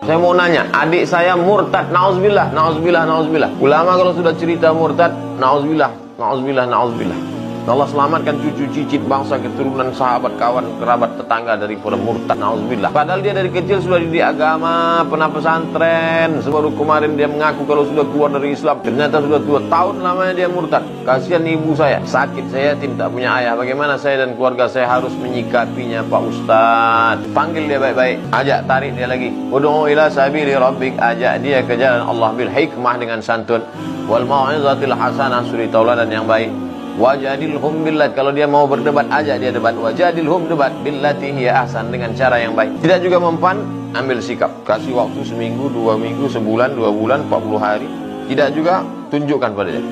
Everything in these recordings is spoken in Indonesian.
Saya mau nanya, adik saya murtad, nauzubillah, nauzubillah, nauzubillah. Ulama kalau sudah cerita murtad, nauzubillah, nauzubillah, nauzubillah. Allah selamatkan cucu cicit bangsa keturunan sahabat kawan kerabat tetangga daripada murtad, nauzubillah. Padahal dia dari kecil sudah dididik agama, pernah pesantren. Baru kemarin dia mengaku kalau sudah keluar dari Islam, ternyata sudah 2 tahun lamanya dia murtad. Kasihan ibu saya, sakit, saya tidak punya ayah. Bagaimana saya dan keluarga saya harus menyikapinya, Pak Ustadz? Panggil dia baik-baik, ajak tarik dia lagi. Ud'u ila sabili rabbik, ajak dia ke jalan Allah bil hikmah dengan santun, wal mau'izatil hasanah, suri tauladan yang baik. Wajadilhum billat, kalau dia mau berdebat ajak dia debat. Wajadilhum, debat billati hiya ahsan, dengan cara yang baik. Tidak juga mempan, ambil sikap, kasih waktu seminggu, 2 minggu, sebulan, 2 bulan, 40 hari. Tidak juga, tunjukkan pada dia.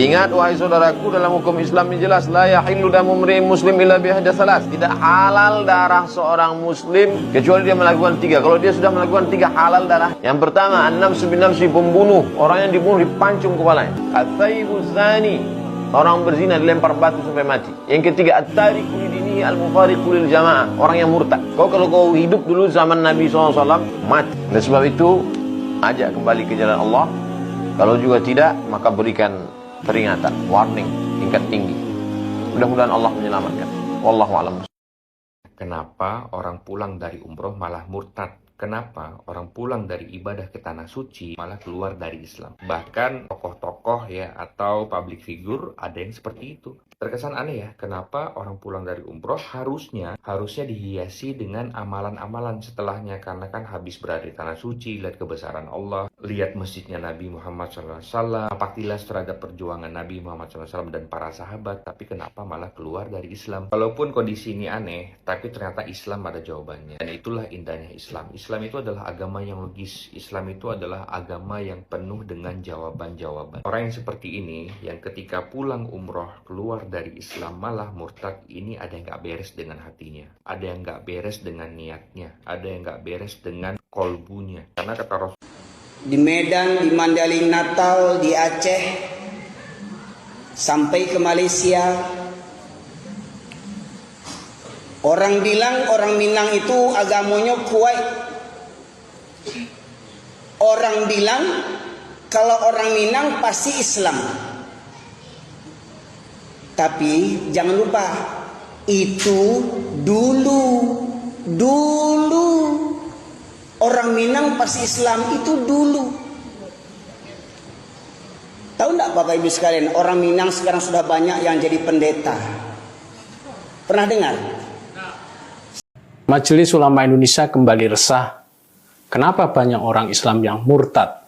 Ingat wahai saudaraku, dalam hukum Islam ini jelas, la yahillu damu imri'in muslim illa bihadza salas. Tidak halal darah seorang muslim kecuali dia melakukan 3. Kalau dia sudah melakukan 3, halal darah. Yang pertama, an-nafsu bin-nafsi, pembunuh, orang yang dibunuh dipancung kepalanya. At-thayyibuz zani, orang berzina dilempar batu sampai mati. Yang ketiga, at-tariku lidinihi al-mufariqu lil jamaah, orang yang murtad. Kalau kau hidup dulu zaman Nabi SAW, mati. Dan sebab itu, ajak kembali ke jalan Allah. Kalau juga tidak, maka berikan peringatan, warning, tingkat tinggi. Mudah-mudahan Allah menyelamatkan. Wallahu a'lam. Kenapa orang pulang dari umroh malah murtad? Kenapa orang pulang dari ibadah ke tanah suci malah keluar dari Islam? Bahkan tokoh-tokoh ya atau public figure ada yang seperti itu. Terkesan aneh ya, kenapa orang pulang dari umroh harusnya dihiasi dengan amalan-amalan setelahnya, karena kan habis berada di tanah suci, lihat kebesaran Allah, lihat masjidnya Nabi Muhammad SAW, napaktilas terhadap perjuangan Nabi Muhammad SAW dan para sahabat, tapi kenapa malah keluar dari Islam? Walaupun kondisi ini aneh, tapi ternyata Islam ada jawabannya, dan itulah indahnya Islam. Islam itu adalah agama yang logis, Islam itu adalah agama yang penuh dengan jawaban-jawaban. Orang yang seperti ini, yang ketika pulang umroh keluar dari Islam malah murtad, ini ada yang gak beres dengan hatinya, ada yang gak beres dengan niatnya, ada yang gak beres dengan kolbunya. Karena kata Rasul, di Medan, di Mandailing, Natal, di Aceh, sampai ke Malaysia, orang bilang orang Minang itu agamanya kuat. Orang bilang kalau orang Minang pasti Islam. Tapi jangan lupa, itu dulu orang Minang pasti Islam itu dulu. Tahu enggak Bapak Ibu sekalian, orang Minang sekarang sudah banyak yang jadi pendeta. Pernah dengar? Majelis Ulama Indonesia kembali resah. Kenapa banyak orang Islam yang murtad?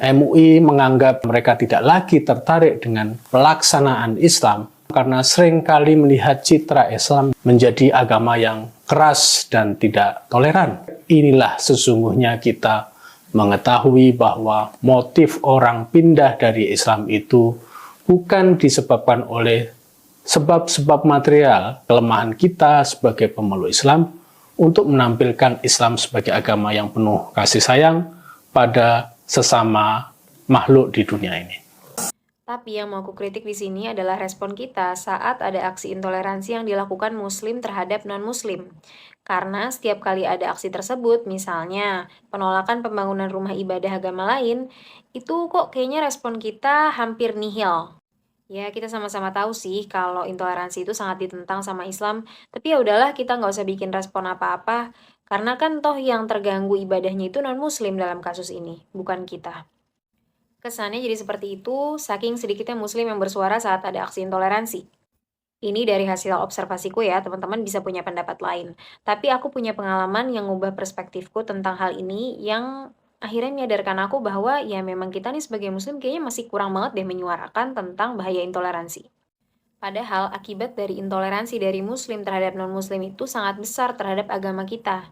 MUI menganggap mereka tidak lagi tertarik dengan pelaksanaan Islam karena seringkali melihat citra Islam menjadi agama yang keras dan tidak toleran. Inilah sesungguhnya kita mengetahui bahwa motif orang pindah dari Islam itu bukan disebabkan oleh sebab-sebab material, kelemahan kita sebagai pemeluk Islam untuk menampilkan Islam sebagai agama yang penuh kasih sayang pada sesama makhluk di dunia ini. Tapi yang mau aku kritik di sini adalah respon kita saat ada aksi intoleransi yang dilakukan Muslim terhadap non-Muslim. Karena setiap kali ada aksi tersebut, misalnya penolakan pembangunan rumah ibadah agama lain, itu kok kayaknya respon kita hampir nihil. Ya, kita sama-sama tahu sih kalau intoleransi itu sangat ditentang sama Islam, tapi ya udahlah, kita nggak usah bikin respon apa-apa, karena kan toh yang terganggu ibadahnya itu non-Muslim dalam kasus ini, bukan kita. Kesannya jadi seperti itu, saking sedikitnya Muslim yang bersuara saat ada aksi intoleransi. Ini dari hasil observasiku ya, teman-teman bisa punya pendapat lain. Tapi aku punya pengalaman yang ngubah perspektifku tentang hal ini, yang akhirnya menyadarkan aku bahwa ya memang kita nih sebagai Muslim kayaknya masih kurang banget deh menyuarakan tentang bahaya intoleransi. Padahal akibat dari intoleransi dari Muslim terhadap non-Muslim itu sangat besar terhadap agama kita.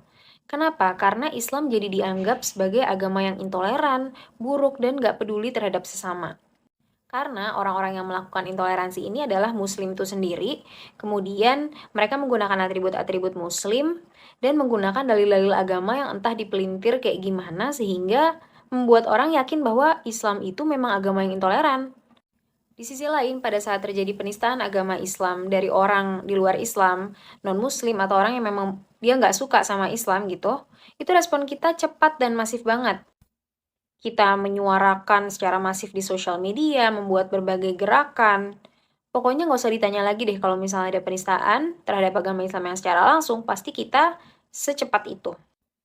Kenapa? Karena Islam jadi dianggap sebagai agama yang intoleran, buruk, dan gak peduli terhadap sesama. Karena orang-orang yang melakukan intoleransi ini adalah Muslim itu sendiri, kemudian mereka menggunakan atribut-atribut Muslim, dan menggunakan dalil-dalil agama yang entah dipelintir kayak gimana, sehingga membuat orang yakin bahwa Islam itu memang agama yang intoleran. Di sisi lain, pada saat terjadi penistaan agama Islam dari orang di luar Islam, non-Muslim, atau orang yang memang dia nggak suka sama Islam gitu, itu respon kita cepat dan masif banget. Kita menyuarakan secara masif di sosial media, membuat berbagai gerakan. Pokoknya nggak usah ditanya lagi deh kalau misalnya ada penistaan terhadap agama Islam yang secara langsung, pasti kita secepat itu.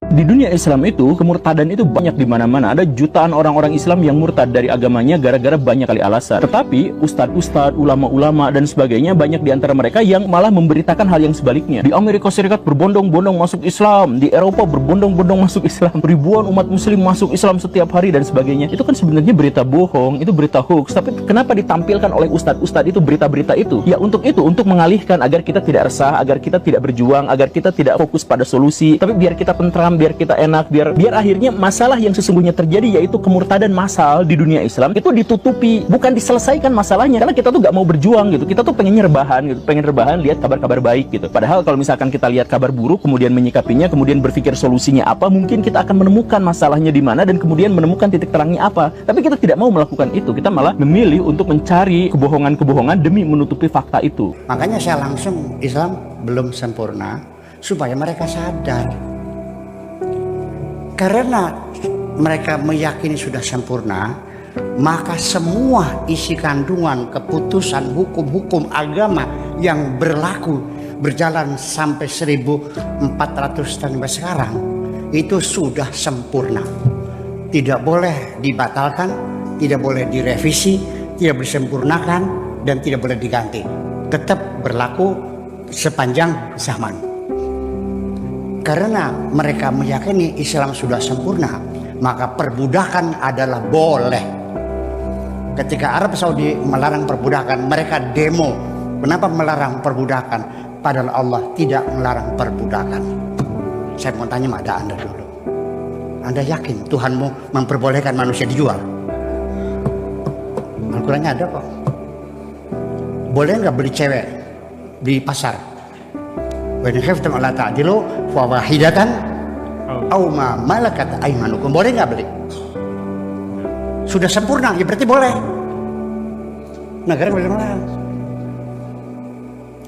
Di dunia Islam itu, kemurtadan itu banyak di mana-mana. Ada jutaan orang-orang Islam yang murtad dari agamanya gara-gara banyak kali alasan. Tetapi, ustadz-ustadz, ulama-ulama, dan sebagainya, banyak di antara mereka yang malah memberitakan hal yang sebaliknya. Di Amerika Serikat berbondong-bondong masuk Islam. Di Eropa berbondong-bondong masuk Islam. Ribuan umat muslim masuk Islam setiap hari dan sebagainya. Itu kan sebenarnya berita bohong, itu berita hoax. Tapi kenapa ditampilkan oleh ustadz-ustadz itu berita-berita itu? Ya untuk itu, untuk mengalihkan agar kita tidak resah, agar kita tidak berjuang, agar kita tidak fokus pada solusi. Tapi biar kita tentram, biar kita enak, biar akhirnya masalah yang sesungguhnya terjadi, yaitu kemurtadan massal di dunia Islam, itu ditutupi, bukan diselesaikan masalahnya. Karena kita tuh gak mau berjuang gitu, kita tuh pengennya rebahan gitu, pengen rebahan lihat kabar-kabar baik gitu. Padahal kalau misalkan kita lihat kabar buruk, kemudian menyikapinya, kemudian berpikir solusinya apa, mungkin kita akan menemukan masalahnya di mana dan kemudian menemukan titik terangnya apa. Tapi kita tidak mau melakukan itu, kita malah memilih untuk mencari kebohongan-kebohongan demi menutupi fakta itu. Makanya saya langsung, Islam belum sempurna, supaya mereka sadar. Karena mereka meyakini sudah sempurna, maka semua isi kandungan keputusan hukum-hukum agama yang berlaku berjalan sampai 1400 tahun sampai sekarang itu sudah sempurna. Tidak boleh dibatalkan, tidak boleh direvisi, tidak boleh disempurnakan, dan tidak boleh diganti. Tetap berlaku sepanjang zaman. Karena mereka meyakini Islam sudah sempurna, maka perbudakan adalah boleh. Ketika Arab Saudi melarang perbudakan, mereka demo. Kenapa melarang perbudakan? Padahal Allah tidak melarang perbudakan. Saya mau tanya pada Anda dulu. Anda yakin Tuhanmu memperbolehkan manusia dijual? Al-Qurannya ada kok. Boleh nggak beli cewek di pasar? Wa in khiftum alla ta'dilu fa wahidatan aw ma malakat aymanukum. Boleh nggak beli? Sudah sempurna, ya berarti boleh. Negara boleh melarang.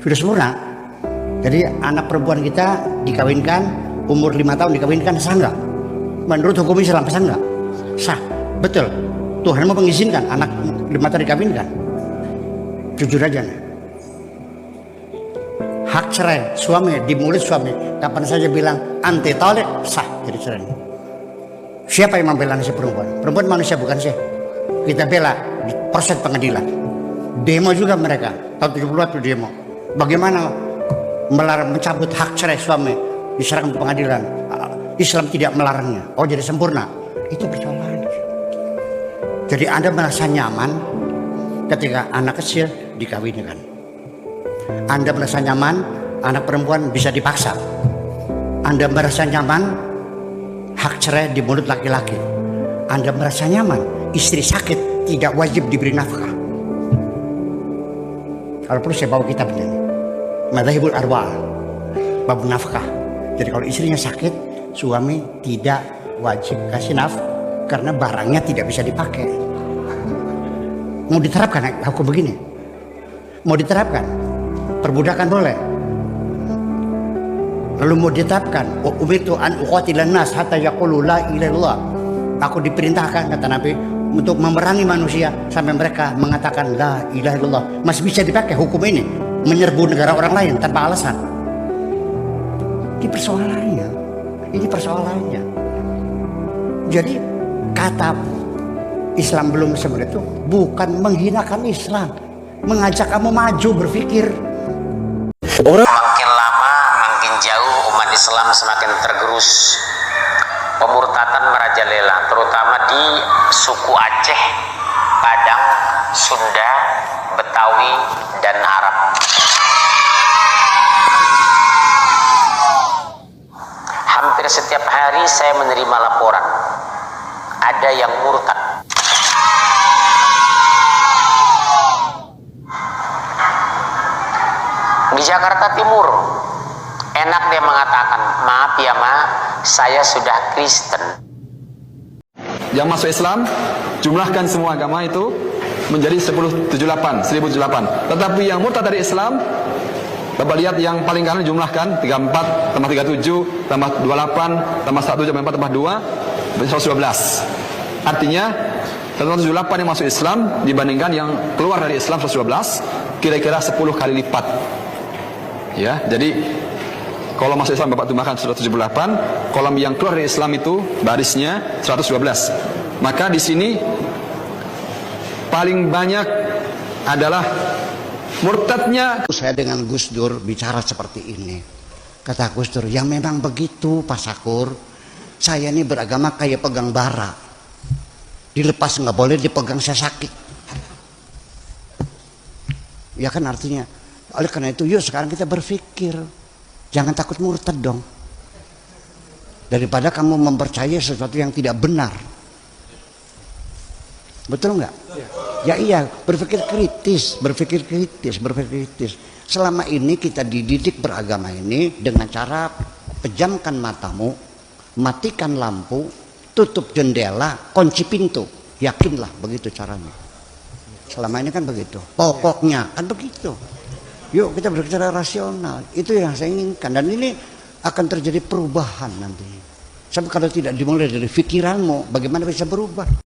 Sudah sempurna. Jadi anak perempuan kita dikawinkan umur 5 tahun dikawinkan, sah nggak? Menurut hukum Islam sah nggak? Sah, betul. Tuhan mau mengizinkan anak 5 tahun dikawinkan. Jujur aja nih. Hak cerai suami di mulut suami, kapan saja bilang anti talik, sah jadi cerai. Siapa yang membela si perempuan? Perempuan manusia bukan sih? Kita bela di proses pengadilan. Demo juga mereka tahun 70 itu demo. Bagaimana melarang mencabut hak cerai suami, diserahkan ke pengadilan. Islam tidak melarangnya. Oh jadi sempurna. Itu persoalan. Jadi Anda merasa nyaman ketika anak kecil dikawinkan. Anda merasa nyaman anak perempuan bisa dipaksa. Anda merasa nyaman hak cerai di mulut laki-laki. Anda merasa nyaman istri sakit tidak wajib diberi nafkah. Kalau perlu saya bawa kitabnya, Madzhabul Arwah, bab nafkah. Jadi kalau istrinya sakit, suami tidak wajib kasih nafkah karena barangnya tidak bisa dipakai. Mau diterapkan hukum begini? Mau diterapkan? Perbudakan boleh. Lalu mau ditetapkan, umirtu an uqatilan nas hatta yaqulu la ilaha illallah. Aku diperintahkan kata Nabi untuk memerangi manusia sampai mereka mengatakan la ilaha illallah. Masih bisa dipakai hukum ini menyerbu negara orang lain tanpa alasan. Ini persoalannya. Ini persoalannya. Jadi kata Islam belum sempurna itu bukan menghinakan Islam, mengajak kamu maju berpikir. Makin lama makin jauh umat Islam semakin tergerus. Pemurtatan merajalela terutama di suku Aceh, Padang, Sunda, Betawi, dan Arab. Hampir setiap hari saya menerima laporan ada yang murtad. Di Jakarta Timur, enak dia mengatakan, maaf ya ma, saya sudah Kristen. Yang masuk Islam, jumlahkan semua agama itu menjadi 1078. Tetapi yang murtad dari Islam, Bapak lihat yang paling kanan jumlahkan 34 tambah 37 tambah 28 tambah 1 tambah 4 tambah 2 berarti 112. Artinya 178 yang masuk Islam dibandingkan yang keluar dari Islam 112, kira-kira 10 kali lipat. Ya, jadi kolom masuk Islam Bapak tumbahkan 178, kolom yang keluar dari Islam itu barisnya 112. Maka di sini paling banyak adalah murtadnya. Saya dengan Gus Dur bicara seperti ini. Kata Gus Dur, ya memang begitu Pak Sakur. Saya ini beragama kayak pegang bara. Dilepas nggak boleh, dipegang saya sakit. Ya kan artinya. Oleh karena itu, yuk sekarang kita berpikir. Jangan takut murtad dong. Daripada kamu mempercayai sesuatu yang tidak benar. Betul nggak? Ya iya, berpikir kritis. Selama ini kita dididik beragama ini dengan cara pejamkan matamu, matikan lampu, tutup jendela, kunci pintu. Yakinlah begitu caranya. Selama ini kan begitu. Pokoknya kan begitu. Yuk kita berbicara rasional. Itu yang saya inginkan. Dan ini akan terjadi perubahan nanti. Sebab kalau tidak dimulai dari pikiranmu, bagaimana bisa berubah?